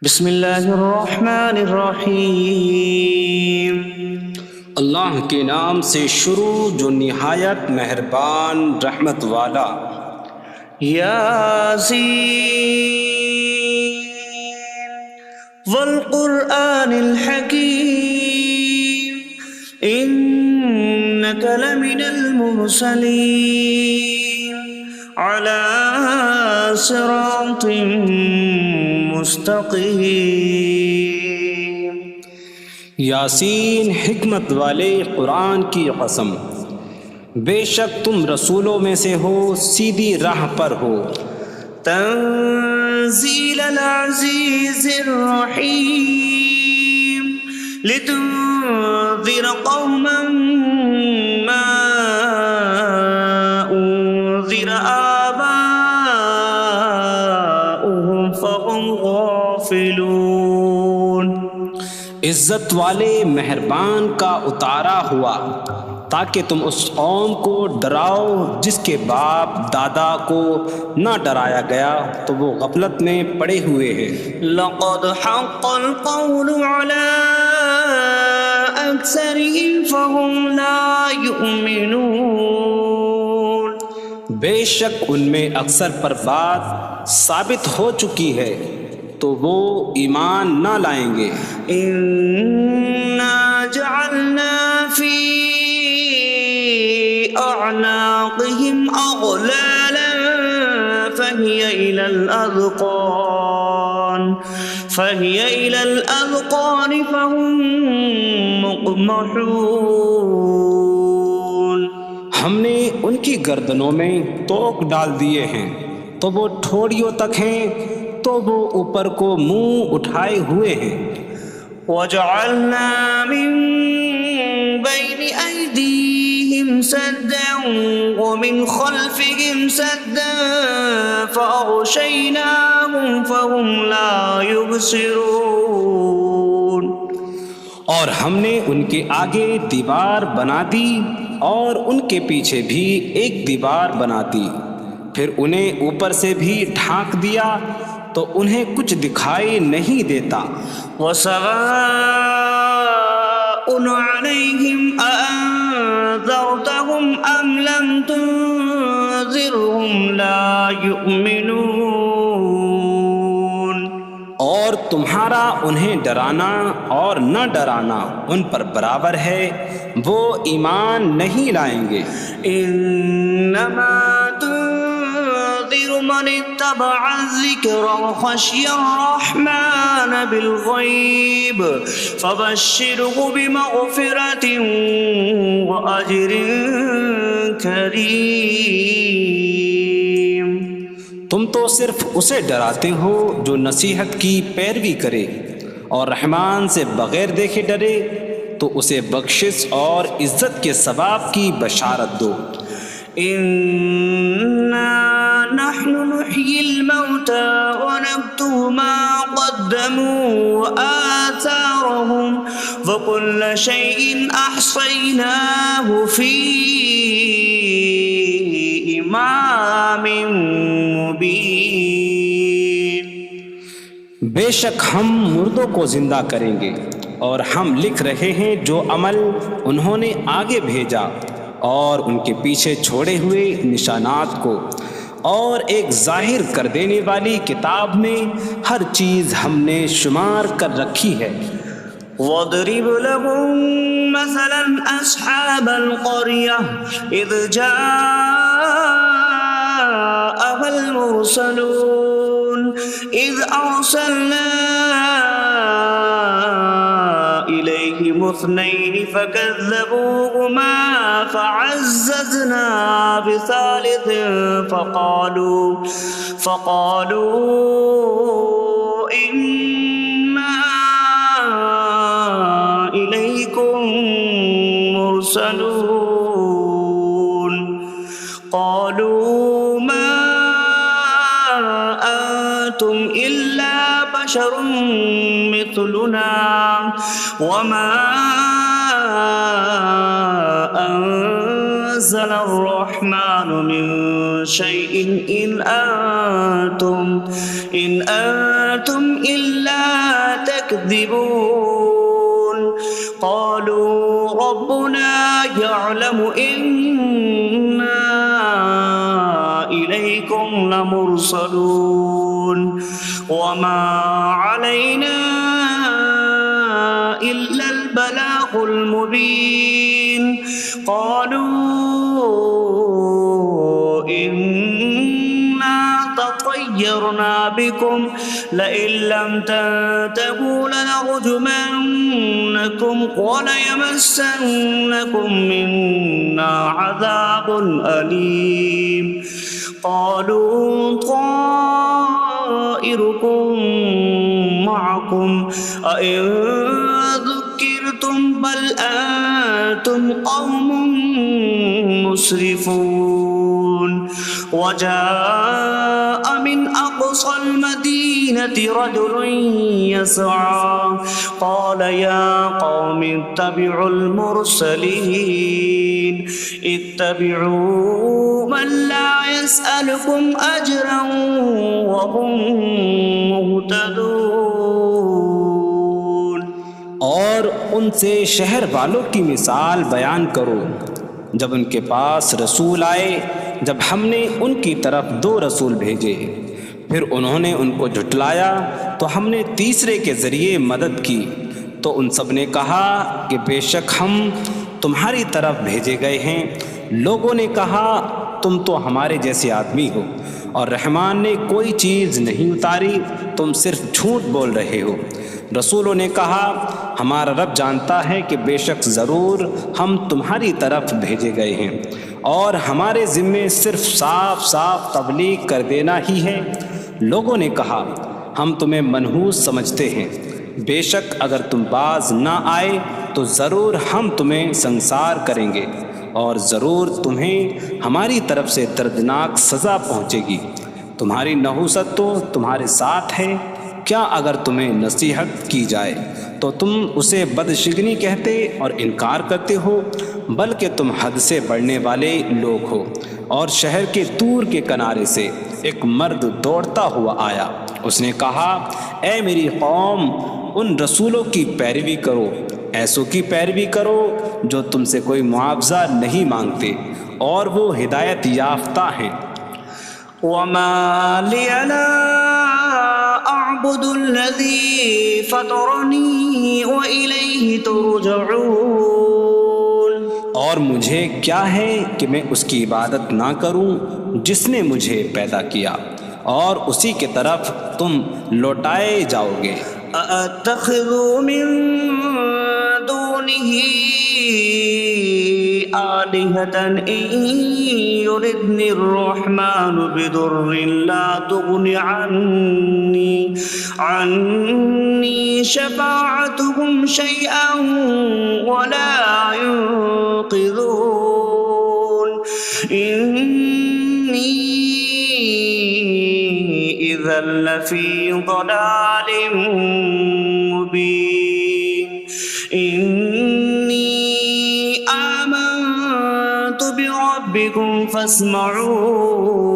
بسم اللہ الرحمن الرحیم۔ اللہ کے نام سے شروع جو نہایت مہربان رحمت والا۔ یاسین والقرآن الحکیم انک لمن المرسلین علی صراط مستقیم۔ یاسین حکمت والے قرآن کی قسم، بے شک تم رسولوں میں سے ہو، سیدھی راہ پر ہو۔ تنزیل العزیز الرحیم لتنذر قوما ما انذر آباؤهم فهم غافلون۔ عزت والے مہربان کا اتارا ہوا تاکہ تم اس قوم کو ڈراؤ جس کے باپ دادا کو نہ ڈرایا گیا تو وہ غفلت میں پڑے ہوئے ہیں۔ لقد حق القول على أكثرهم فهم لا يؤمنون۔ بے شک ان میں اکثر پر بات ثابت ہو چکی ہے تو وہ ایمان نہ لائیں گے۔ إنا جعلنا في أعناقهم أغلالا فهي إلى الأذقان فهم مقمحون۔ ہم نے ان کی گردنوں میں توق ڈال دیے ہیں تو وہ ٹھوڑیوں تک ہیں، تو وہ اوپر کو منہ اٹھائے ہوئے ہیں۔ وجعلنا من بين أيديهم سدا ومن خلفهم سدا فأغشيناهم فهم لا يبصرون۔ اور ہم نے ان کے آگے دیوار بنا دی اور ان کے پیچھے بھی ایک دیوار بنا دی، پھر انہیں اوپر سے بھی ڈھانک دیا تو انہیں کچھ دکھائی نہیں دیتا۔ وسواء عليهم أأنذرتهم أم لم تنذرهم لا يؤمنون۔ اور تمہارا انہیں ڈرانا اور نہ ڈرانا ان پر برابر ہے، وہ ایمان نہیں لائیں گے۔ انما تنذر من اتبع الذکر وخشی الرحمن بالغیب فبشره بمغفرة وأجر کریم۔ تم تو صرف اسے ڈراتے ہو جو نصیحت کی پیروی کرے اور رحمان سے بغیر دیکھے ڈرے، تو اسے بخشش اور عزت کے ثواب کی بشارت دو۔ انا نحن نحيي الموتى ونكتب ما قدموا وآثارهم وكل شيء أحصيناه في إمام مبين۔ بے شک ہم مردوں کو زندہ کریں گے اور ہم لکھ رہے ہیں جو عمل انہوں نے آگے بھیجا اور ان کے پیچھے چھوڑے ہوئے نشانات کو، اور ایک ظاہر کر دینے والی کتاب میں ہر چیز ہم نے شمار کر رکھی ہے۔ وَاضْرِبْ لَهُم مَّثَلًا أَصْحَابَ الْقَرْيَةِ إِذْ جَاءَهَا الْمُرْسَلُونَ إِذْ أَرْسَلْنَا إِلَيْهِمُ اثْنَيْنِ فَكَذَّبُوهُمَا فَعَزَّزْنَا بِثَالِثٍ فَقَالُوا إِنَّا إِلَيْكُمْ مُرْسَلُونَ۔ قَالُوا مَا أَنتُمْ إِلَّا بَشَرٌ مِثْلُنَا وَمَا أَنتُمْ نزل الرحمن من شيء إن أنتم إلا تكذبون قالوا ربنا يعلم إنا إليكم لمرسلون وما علينا إلا البلاغ المبين قالوا إنا تطيرنا بكم لئن لم تنتهوا لنرجمنكم وليمسنكم منا عذاب أليم قالوا طائركم معكم أئن ذكرتم بل أنتم قوم مسرفون وجاء من أقصى المدينة رجل يسعى قال يا قوم اتبعوا المرسلين اتبعوا من لا يسألكم أجرا وهم مهتدون اور ان سے شہر والوں کی مثال بیان کرو جب ان کے پاس رسول آئے جب ہم نے ان کی طرف 2 رسول بھیجے پھر انہوں نے ان کو جھٹلایا تو ہم نے تیسرے کے ذریعے مدد کی تو ان سب نے کہا کہ بے شک ہم تمہاری طرف بھیجے گئے ہیں لوگوں نے کہا تم تو ہمارے جیسے آدمی ہو اور رحمان نے کوئی چیز نہیں اتاری تم صرف جھوٹ بول رہے ہو رسولوں نے کہا ہمارا رب جانتا ہے کہ بے شک ضرور ہم تمہاری طرف بھیجے گئے ہیں اور ہمارے ذمے صرف صاف صاف تبلیغ کر دینا ہی ہے لوگوں نے کہا ہم تمہیں منحوس سمجھتے ہیں بے شک اگر تم باز نہ آئے تو ضرور ہم تمہیں سنسار کریں گے اور ضرور تمہیں ہماری طرف سے دردناک سزا پہنچے گی تمہاری نحوست تو تمہارے ساتھ ہے کیا اگر تمہیں نصیحت کی جائے تو تم اسے بدشگنی کہتے اور انکار کرتے ہو بلکہ تم حد سے بڑھنے والے لوگ ہو اور شہر کے دور کے کنارے سے ایک مرد دوڑتا ہوا آیا اس نے کہا اے میری قوم ان رسولوں کی پیروی کرو ایسوں کی پیروی کرو جو تم سے کوئی معاوضہ نہیں مانگتے اور وہ ہدایت یافتہ ہیں وما لي لا أعبد الذي فطرني وإليه ترجعون اور مجھے کیا ہے کہ میں اس کی عبادت نہ کروں جس نے مجھے پیدا کیا اور اسی کی طرف تم لوٹائے جاؤ گے أأتخذ من دونه آلهة إن يردني الرحمن بضر لا تغن عني شفاعتهم شيئا ولا ينقذون إني إذا لفي ضلال مبين إني آمنت بربكم فاسمعون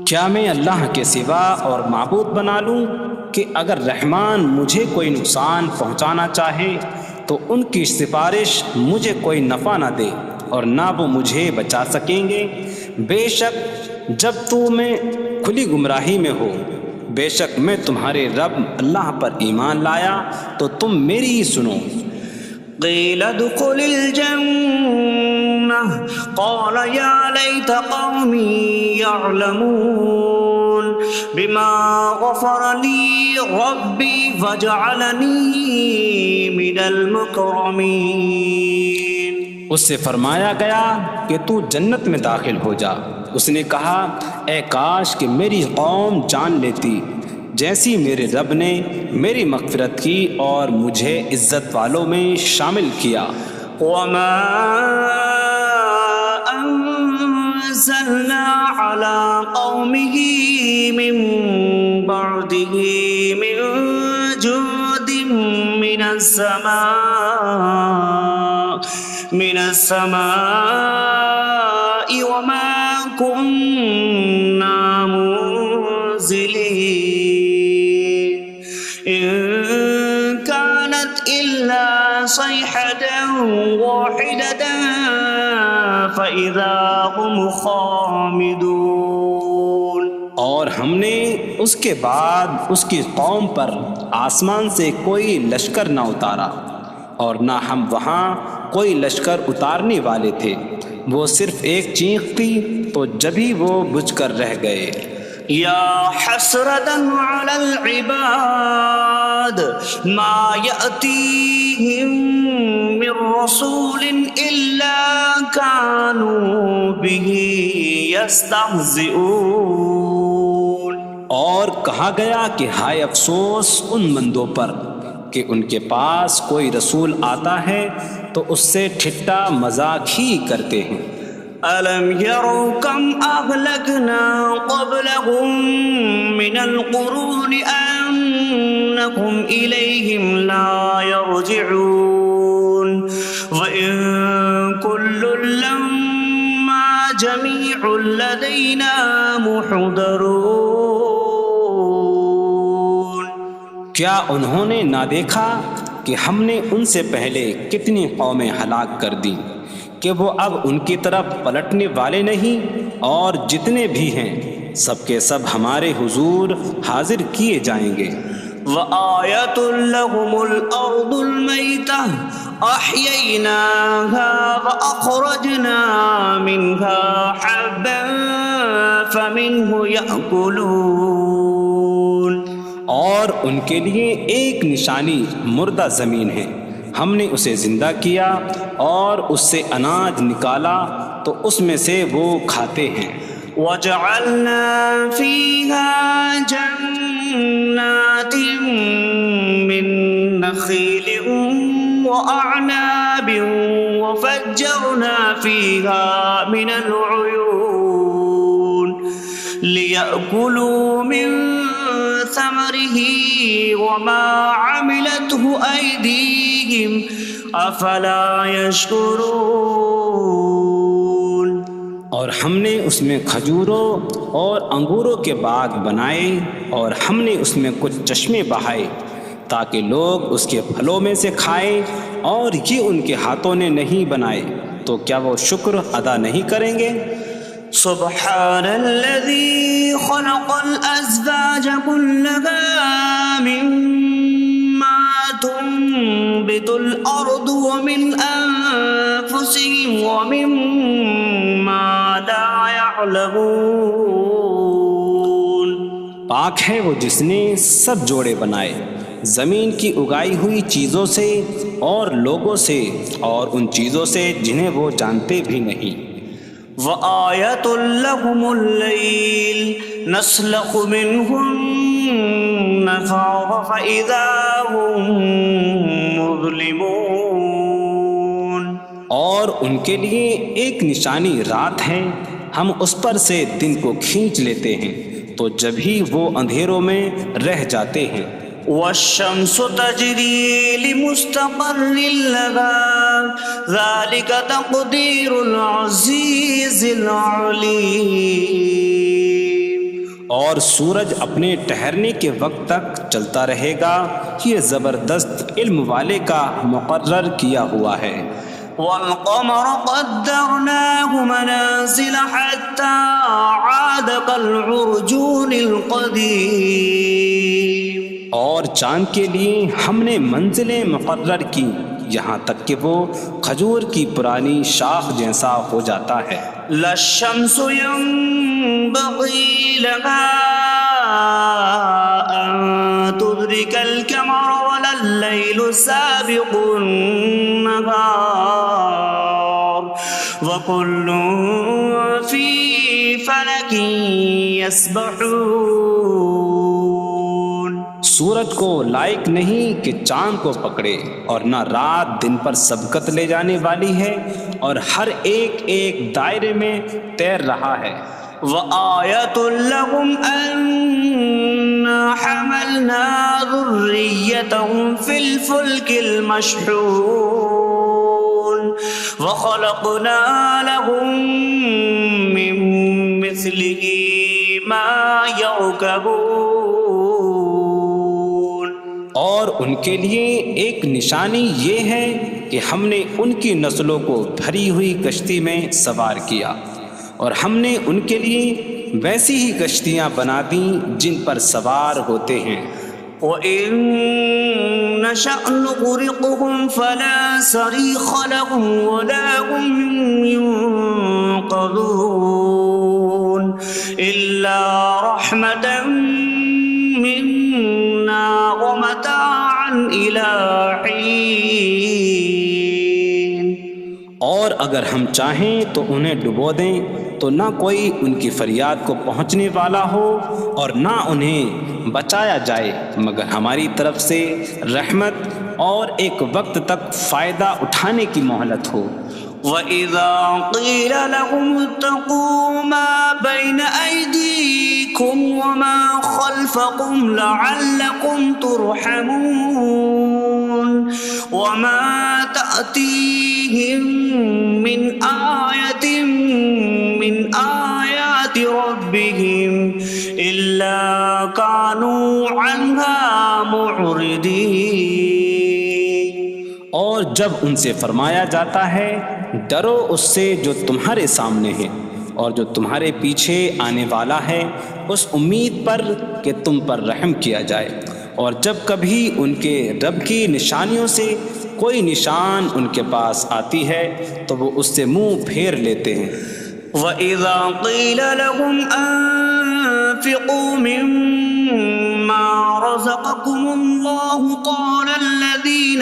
کیا میں اللہ کے سوا اور معبود بنا لوں کہ اگر رحمان مجھے کوئی نقصان پہنچانا چاہے تو ان کی سفارش مجھے کوئی نفع نہ دے اور نہ وہ مجھے بچا سکیں گے بے شک جب میں کھلی گمراہی میں ہو بے شک میں تمہارے رب اللہ پر ایمان لایا تو تم میری ہی سنو قيل ادخل الجنة قال يا ليت قومي يعلمون بما غفر لي ربي فجعلني من المكرمين اس سے فرمایا گیا کہ تو جنت میں داخل ہو جا اس نے کہا اے کاش کہ میری قوم جان لیتی جیسی میرے رب نے میری مغفرت کی اور مجھے عزت والوں میں شامل کیا وما أنزلنا على قومه من بعده من جود من السماء من السماء وما كنا منزلين إن كانت إلا صيحة واحدة فإذا هم خامدون۔ اور ہم نے اس کے بعد اس کی قوم پر آسمان سے کوئی لشکر نہ اتارا، اور نہ ہم وہاں کوئی لشکر اتارنے والے تھے، وہ صرف ایک چیخ تھی تو جبھی وہ بجھ کر رہ گئے۔ یا حسرة على العباد ما يأتيهم من رسول إلا كانوا به يستهزئون۔ اور کہا گیا کہ ہائے افسوس ان بندوں پر کہ ان کے پاس کوئی رسول آتا ہے تو اس سے ٹھٹا مذاق ہی کرتے ہیں۔ أَلَمْ يَرَوْا كَمْ أَهْلَكْنَا قَبْلَهُمْ مِنَ الْقُرُونِ أَنَّكُمْ إِلَيْهِمْ لَا يَرْجِعُونَ وَإِن كُلٌّ لَّمَّا جَمِيعٌ لَّدَيْنَا مُحْضَرُونَ۔ کیا انہوں نے نہ دیکھا کہ ہم نے ان سے پہلے کتنی قومیں ہلاک کر دیں کہ وہ اب ان کی طرف پلٹنے والے نہیں، اور جتنے بھی ہیں سب کے سب ہمارے حضور حاضر کیے جائیں گے۔ وَآيَةٌ لَّهُمُ الْأَرْضُ الْمَيْتَةُ أَحْيَيْنَاهَا وَأَخْرَجْنَا مِنْهَا حَبًّا فَمِنْهُ يَأْكُلُونَ۔ اور ان کے لیے ایک نشانی مردہ زمین ہے، ہم نے اسے زندہ کیا اور اس سے اناج نکالا تو اس میں سے وہ کھاتے ہیں۔ وَجَعَلْنَا فِيهَا جَنَّاتٍ مِّن نَّخِيلٍ وَأَعْنَابٍ وَفَجَّرْنَا فِيهَا مِنَ الْعُيُونِ لِيَأْكُلُوا مِن ثَمَرِهِ وَمَا عَمِلَتْهُ أَيْدِيهِمْ أَفَلَا يَشْكُرُونَ۔ اور ہم نے اس میں کھجوروں اور انگوروں کے باغ بنائے، اور ہم نے اس میں کچھ چشمے بہائے تاکہ لوگ اس کے پھلوں میں سے کھائیں، اور یہ ان کے ہاتھوں نے نہیں بنائے، تو کیا وہ شکر ادا نہیں کریں گے؟ سبحان الذي خلق الأزواج كلها مما تنبت الأرض ومن أنفسهم ومما لا يعلمون۔ پاک ہے وہ جس نے سب جوڑے بنائے زمین کی اگائی ہوئی چیزوں سے اور لوگوں سے اور ان چیزوں سے جنہیں وہ جانتے بھی نہیں۔ وَآيَةٌ لَّهُمُ اللَّيْلُ نَسْلَخُ مِنْهُ النَّهَارَ فَإِذَا هُم مُظْلِمُونَ۔ اور ان کے لیے ایک نشانی رات ہے، ہم اس پر سے دن کو کھینچ لیتے ہیں تو جبھی وہ اندھیروں میں رہ جاتے ہیں۔ وَالشَّمْسُ تَجْرِي لِمُسْتَقَرٍّ لَّهَا ذَلِكَ تَقْدِيرُ الْعَزِيزِ الْعَلِيمِ۔ اور سورج اپنے ٹھہرنے کے وقت تک چلتا رہے گا، یہ زبردست علم والے کا مقرر کیا ہوا ہے۔ وَالْقَمَرَ قَدَّرْنَاهُ مَنَازِلَ حَتَّى عَادَ كَالْعُرْجُونِ الْقَدِيمِ۔ اور چاند کے لیے ہم نے منزلیں مقرر کی یہاں تک کہ وہ کھجور کی پرانی شاخ جیسا ہو جاتا ہے۔ لا الشمس ينبغي لها أن تدرك القمر ولا الليل سابق النهار وكل في فلك يسبحون۔ سورج کو لائق نہیں کہ چاند کو پکڑے، اور نہ رات دن پر سبقت لے جانے والی ہے، اور ہر ایک ایک دائرے میں تیر رہا ہے۔ وَآيَةٌ لَّهُمْ أَنَّا حَمَلْنَا ذُرِّيَّتَهُمْ فِي الْفُلْكِ الْمَشْحُونِ۔ وخلقنا لهم من مثله ما يركبون. اور ان کے لیے ایک نشانی یہ ہے کہ ہم نے ان کی نسلوں کو بھری ہوئی کشتی میں سوار کیا، اور ہم نے ان کے لیے ویسی ہی کشتیاں بنا دیں جن پر سوار ہوتے ہیں. وَإِن نَّشَأْ نُغْرِقْهُمْ فَلَا صَرِيخَ لَهُمْ وَلَا هُمْ يُنقَذُونَ إِلَّا رَحْمَةً مِّنَّا وَمَتَاعًا إِلَىٰ حِينٍ. اور اگر ہم چاہیں تو انہیں ڈبو دیں تو نہ کوئی ان کی فریاد کو پہنچنے والا ہو اور نہ انہیں بچایا جائے مگر ہماری طرف سے رحمت اور ایک وقت تک فائدہ اٹھانے کی مہلت ہو. وَإِذَا قِيلَ لَهُمُ اتَّقُوا مَا بَيْنَ أَيْدِيكُمْ وَمَا خَلْفَكُمْ لَعَلَّكُمْ تُرْحَمُونَ وَمَا تَأْتِيهِم مِّنْ آيَةٍ مِّنْ آيَاتِ رَبِّهِمْ إِلَّا كَانُوا عَنْهَا مُعْرِضِينَ. اور جب ان سے فرمایا جاتا ہے ڈرو اس سے جو تمہارے سامنے ہے اور جو تمہارے پیچھے آنے والا ہے، اس امید پر کہ تم پر رحم کیا جائے، اور جب کبھی ان کے رب کی نشانیوں سے کوئی نشان ان کے پاس آتی ہے تو وہ اس سے منہ پھیر لیتے ہیں. وَإِذَا قِيلَ لَهُمْ أَنفِقُوا مِمَّا رَزَقَكُمُ اللَّهُ قَالَ الَّذِينَ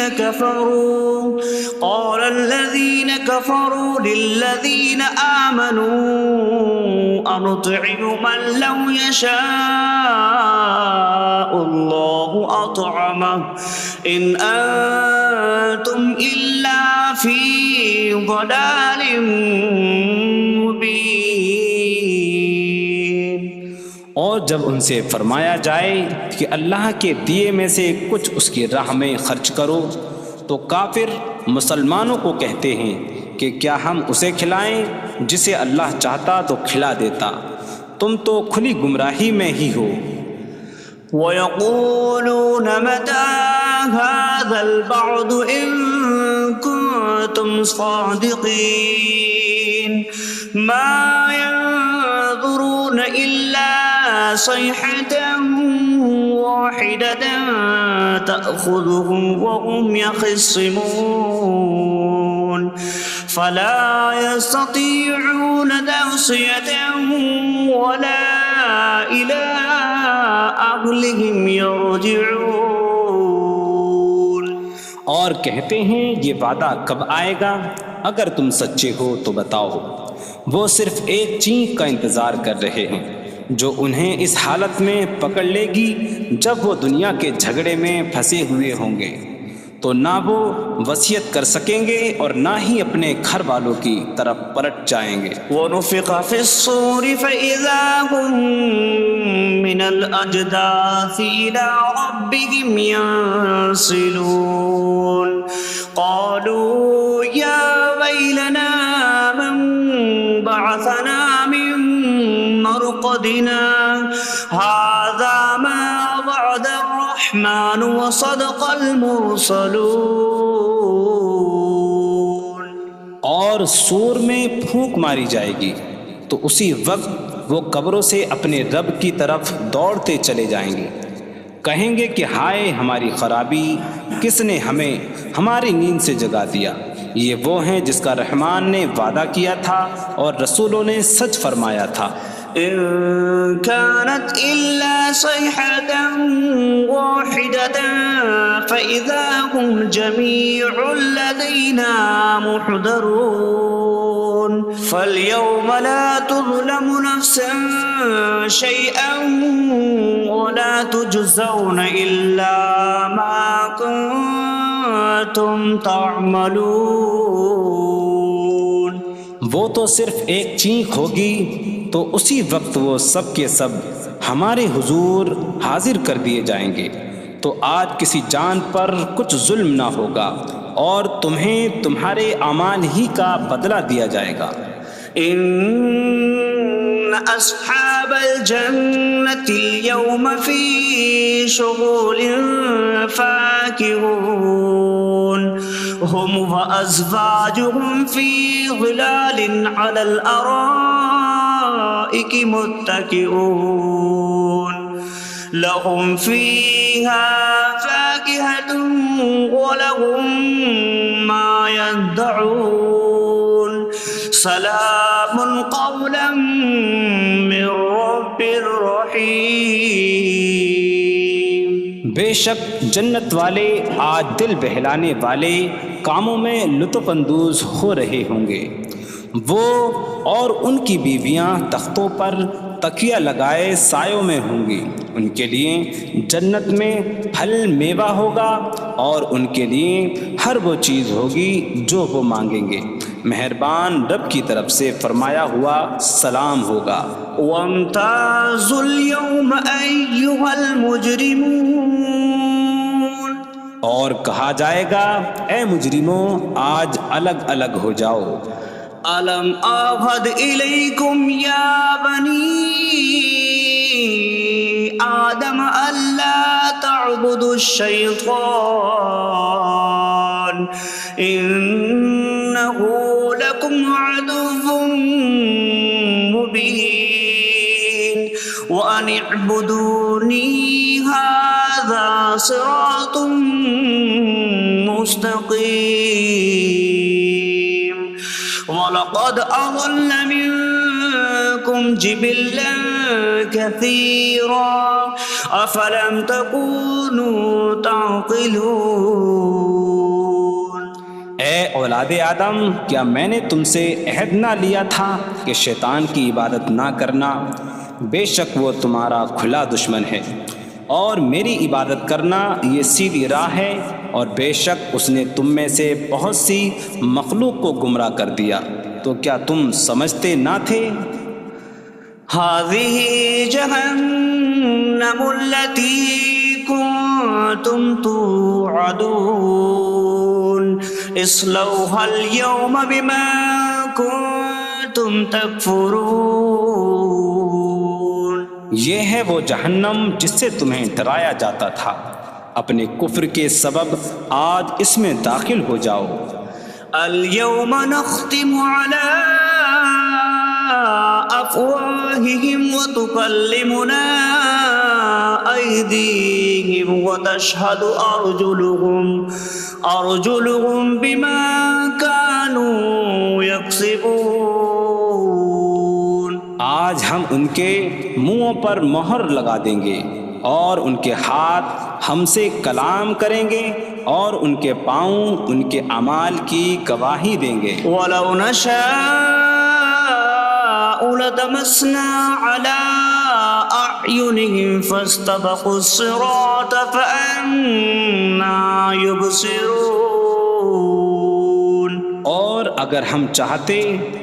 كَفَرُوا لِلَّذِينَ آمَنُوا أَنُطْعِمُ مَن لَّوْ يَشَاءُ اللَّهُ أَطْعَمَهُ إِنْ أَنتُمْ إِلَّا فِي ضَلَالٍ مبین. اور جب ان سے فرمایا جائے کہ اللہ کے دیے میں سے کچھ اس کی راہ میں خرچ کرو تو کافر مسلمانوں کو کہتے ہیں کہ کیا ہم اسے کھلائیں جسے اللہ چاہتا تو کھلا دیتا، تم تو کھلی گمراہی میں ہی ہو. وَيَقُولُونَ مَتَىٰ هَٰذَا الْوَعْدُ إِن كُنتُمْ صَادِقِينَ مَا يَنظُرُونَ إِلَّا صَيْحَةً وَاحِدَةً تَأْخُذُهُمْ وَهُمْ يَخِصِّمُونَ فَلَا يَسْتَطِيعُونَ تَوْصِيَةً وَلَا إِلَىٰ أَهْلِهِمْ يَرْجِعُونَ. اور کہتے ہیں یہ وعدہ کب آئے گا؟ اگر تم سچے ہو تو بتاؤ. وہ صرف ایک چینک کا انتظار کر رہے ہیں جو انہیں اس حالت میں پکڑ لے گی جب وہ دنیا کے جھگڑے میں پھنسے ہوئے ہوں گے، تو نہ وہ وصیت کر سکیں گے اور نہ ہی اپنے گھر والوں کی طرف پلٹ جائیں گے. وَنُفِخَ فِي الصُّورِ فَإِذَا هُم مِّنَ الْأَجْدَاثِ إِلَىٰ رَبِّهِمْ يَنسِلُونَ قَالُوا يَا وَيْلَنَا مَن بَعَثَنَا مِن مَّرْقَدِنَا هَٰذَا مَا وَعَدَ الرَّحْمَٰنُ وَصَدَقَ الْمُرْسَلُونَ. اور سور میں پھونک ماری جائے گی تو اسی وقت وہ قبروں سے اپنے رب کی طرف دوڑتے چلے جائیں گے، کہیں گے کہ ہائے ہماری خرابی، کس نے ہمیں ہماری نیند سے جگا دیا. یہ وہ ہیں جس کا رحمان نے وعدہ کیا تھا اور رسولوں نے سچ فرمایا تھا. إن كانت إلا صيحة واحدة فإذا هم جميع لدينا محضرون فاليوم لا تظلم نفس شيئا ولا تجزون إلا ما كنتم تعملون. وہ تو صرف ایک چینک ہوگی تو اسی وقت وہ سب کے سب ہمارے حضور حاضر کر دیے جائیں گے، تو آج کسی جان پر کچھ ظلم نہ ہوگا اور تمہیں تمہارے اعمال ہی کا بدلہ دیا جائے گا۔ إن أصحاب الجنة اليوم في شغل فاكهون هم وأزواجهم في ظلال على الأرائك متكئون لهم فيها فاكهة ولهم ما يدعون سلام قولا من رب رحیم۔ بے شک جنت والے آج دل بہلانے والے کاموں میں لطف اندوز ہو رہے ہوں گے۔ وہ اور ان کی بیویاں تختوں پر تکیہ لگائے سایوں میں ہوں گی۔ ان کے لیے جنت میں پھل میوہ ہوگا اور ان کے لیے ہر وہ چیز ہوگی جو وہ مانگیں گے۔ مہربان رب کی طرف سے فرمایا ہوا سلام ہوگا۔ وامتازوا اليوم أيها المجرمون، اور کہا جائے گا اے مجرموں آج الگ الگ ہو جاؤ۔ ألم أعهد إليكم يا بني آدم ألا تعبدوا الشيطان إنه لكم عدو مبين وأن اعبدوني هذا صراط مستقيم وَلَقَدْ أَضَلَّ مِنكُمْ جِبِلًّا كَثِيرًا أَفَلَمْ تَكُونُوا تَعْقِلُونَ۔ اے اولاد آدم، کیا میں نے تم سے عہد نہ لیا تھا کہ شیطان کی عبادت نہ کرنا؟ بے شک وہ تمہارا کھلا دشمن ہے، اور میری عبادت کرنا یہ سیدھی راہ ہے، اور بے شک اس نے تم میں سے بہت سی مخلوق کو گمراہ کر دیا، تو کیا تم سمجھتے نہ تھے؟ هذه جهنم التي كنتم توعدون اصلوها اليوم بما كنتم تكفرون۔ یہ ہے وہ جہنم جس سے تمہیں ڈرایا جاتا تھا، اپنے کفر کے سبب آج اس میں داخل ہو جاؤ۔ اليوم نختم على أفواههم وتكلمنا أيديهم وتشهد أرجلهم بما كانوا يكسبون۔ آج ہم ان کے منہوں پر مہر لگا دیں گے، اور ان کے ہاتھ ہم سے کلام کریں گے، اور ان کے پاؤں ان کے اعمال کی گواہی دیں گے۔ وَلَوْ نَشَاءُ لَطَمَسْنَا عَلَىٰ أَعْيُنِهِمْ فَاسْتَبَقُوا الصِّرَاطَ فَأَنَّىٰ يُبْصِرُونَ۔ اور اگر ہم چاہتے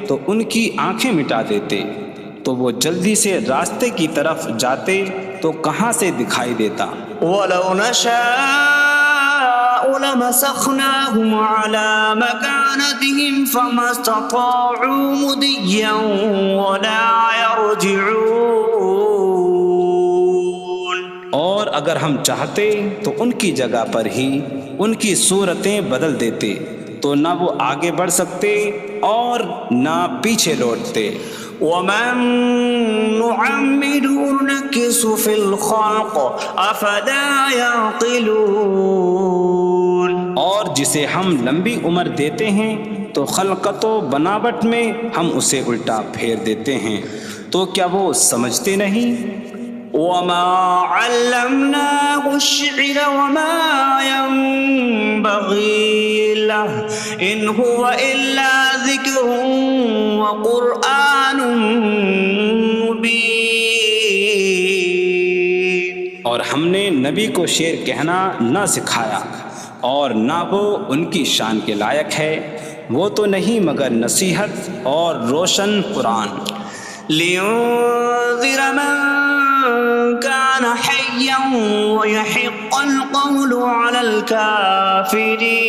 تو ان کی آنکھیں مٹا دیتے، تو وہ جلدی سے راستے کی طرف جاتے تو کہاں سے دکھائی دیتا۔ وَلَوْ نَشَاءُ لَمَسَخْنَاهُمْ عَلَىٰ مَكَانَتِهِمْ فَمَا اسْتَطَاعُوا مُضِيًّا وَلَا يَرْجِعُونَ۔ اور اگر ہم چاہتے تو ان کی جگہ پر ہی ان کی صورتیں بدل دیتے، تو نہ وہ آگے بڑھ سکتے اور نہ پیچھے لوٹتے۔ وَمَن نُعَمِّرْهُ نُنَكِّسْهُ فِي الْخَلْقِ أَفَلَا يَعْقِلُونَ۔ اور جسے ہم لمبی عمر دیتے ہیں تو خلقت و بناوٹ میں ہم اسے الٹا پھیر دیتے ہیں، تو کیا وہ سمجھتے نہیں؟ وَمَا عَلَّمْنَاهُ الشِّعْرَ وَمَا يَنبَغِي لَهُ إِنْ هُوَ إِلَّا ذِكْرٌ وَقُرْآنٌ مُبِينٌ۔ اور ہم نے نبی کو شعر کہنا نہ سکھایا، اور نہ وہ ان کی شان کے لائق ہے، وہ تو نہیں مگر نصیحت اور روشن قرآن۔ لِيُنذِرَ مَن كَانَ حَيًّا حيا ويحق القول على الكافرين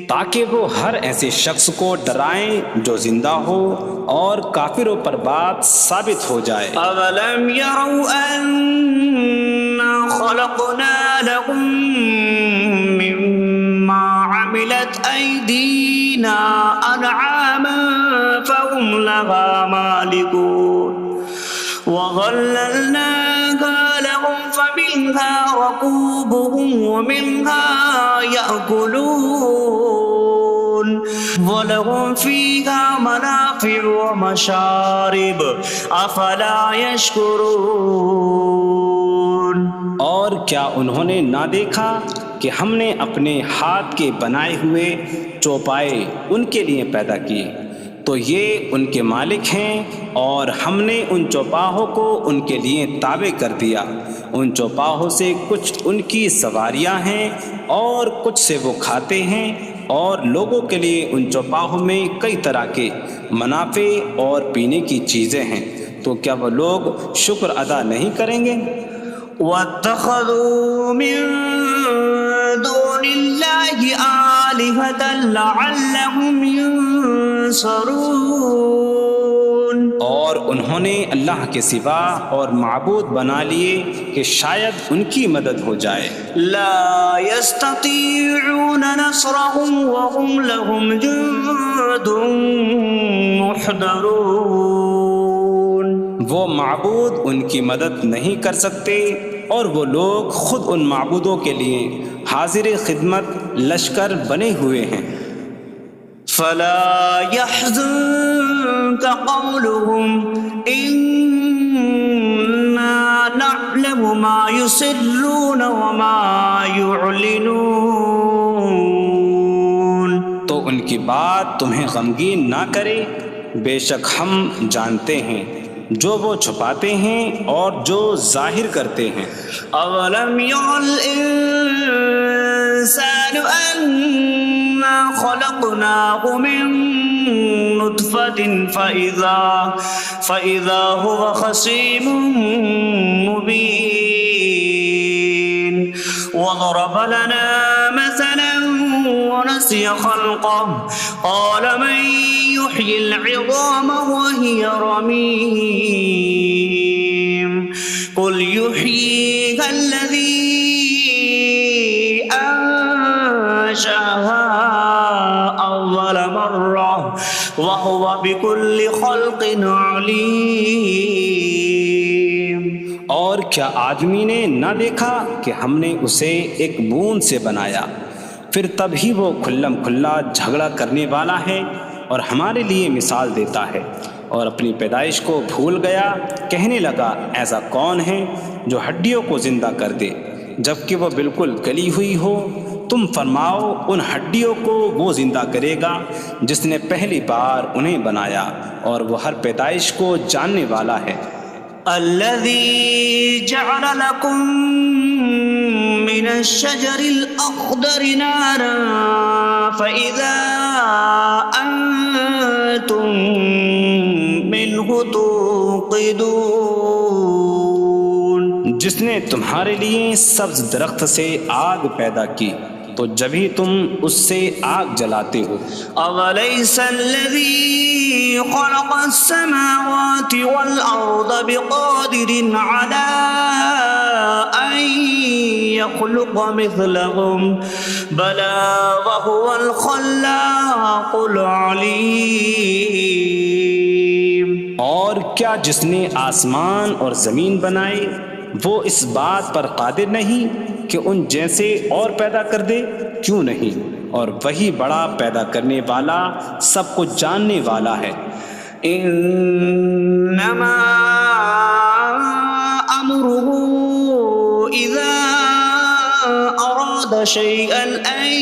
تاکہ وہ ہر ایسے شخص کو ڈرائیں جو زندہ ہو اور کافروں پر بات ثابت ہو جائے۔ أولم يروا أنا خلقنا لهم مما عملت أيدينا أنعاما فهم لها مالكون وظللناها لهم فمنها ركوبهم ومنها يأكلون وَلَهُمْ فِيهَا مَنَافِعُ وَمَشَارِبُ أَفَلَا يَشْكُرُونَ۔ اور کیا انہوں نے نہ دیکھا کہ ہم نے اپنے ہاتھ کے بنائے ہوئے چوپائے ان کے لیے پیدا کیے، تو یہ ان کے مالک ہیں، اور ہم نے ان چوپاہوں کو ان کے لیے تابع کر دیا۔ ان چوپاہوں سے کچھ ان کی سواریاں ہیں اور کچھ سے وہ کھاتے ہیں، اور لوگوں کے لیے ان چوپاہوں میں کئی طرح کے منافع اور پینے کی چیزیں ہیں، تو کیا وہ لوگ شکر ادا نہیں کریں گے؟ وَاتَّخَذُوا مِن دُونِ اللَّهِ آلِهَةً لَعَلَّهُمْ يُنصَرُونَ۔ اور انہوں نے اللہ کے سوا اور معبود بنا لیے کہ شاید ان کی مدد ہو جائے۔ لا يستطيعون نصرهم وهم لهم جند محضرون۔ وہ معبود ان کی مدد نہیں کر سکتے، اور وہ لوگ خود ان معبودوں کے لیے حاضر خدمت لشکر بنے ہوئے ہیں۔ فلا يحزنك قولهم إنا نعلم ما يسرون وما يعلنون۔ تو ان کی بات تمہیں غمگین نہ کرے، بے شک ہم جانتے ہیں جو وہ چھپاتے ہیں اور جو ظاہر کرتے ہیں۔ اولم ير الانسان انا خلقناه من نطفة فإذا هو خصيم مبين وضرب لنا مثلا ونسي خلقه قال من يحيي العظام وهي رميم قل يحييها الذي أنشأها أول مرة وهو بكل خلق عليم۔ اور کیا آدمی نے نہ دیکھا کہ ہم نے اسے ایک بوند سے بنایا، پھر تب ہی وہ کھلم کھلا جھگڑا کرنے والا ہے اور ہمارے لیے مثال دیتا ہے، اور اپنی پیدائش کو بھول گیا، کہنے لگا ایسا کون ہے جو ہڈیوں کو زندہ کر دے جبکہ وہ بالکل گلی ہوئی ہو؟ تم فرماؤ ان ہڈیوں کو وہ زندہ کرے گا جس نے پہلی بار انہیں بنایا، اور وہ ہر پیدائش کو جاننے والا ہے۔ الذي جعل لكم من الشجر الأخضر نارا فإذا أنتم منه توقدون۔ جس نے تمہارے لیے سبز درخت سے آگ پیدا کی تو جبھی تم اس سے آگ جلاتے ہو۔ أَوَلَيْسَ الَّذِي خَلَقَ السَّمَاوَاتِ وَالْأَرْضَ بِقَادِرٍ عَلَىٰ أَن يَخْلُقَ مِثْلَهُم بَلَىٰ وَهُوَ الْخَلَّاقُ الْعَلِيمُ۔ اور کیا جس نے آسمان اور زمین بنائے وہ اس بات پر قادر نہیں کہ ان جیسے اور پیدا کر دے؟ کیوں نہیں، اور وہی بڑا پیدا کرنے والا سب کچھ جاننے والا ہے۔ انما امره اذا اراد شيئا ان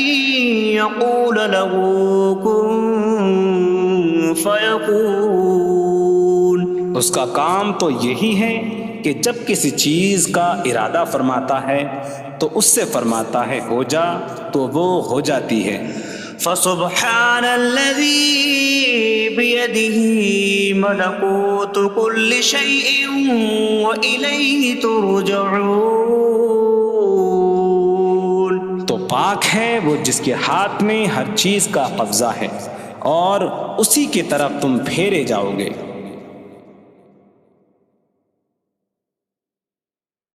يقول له كن فيكون۔ اس کا کام تو یہی ہے کہ جب کسی چیز کا ارادہ فرماتا ہے تو اس سے فرماتا ہے ہو جا، تو وہ ہو جاتی ہے۔ فسبحان الذي بيده ملكوت كل شيء وإليه ترجعون. تو پاک ہے وہ جس کے ہاتھ میں ہر چیز کا قبضہ ہے اور اسی کی طرف تم پھیرے جاؤ گے.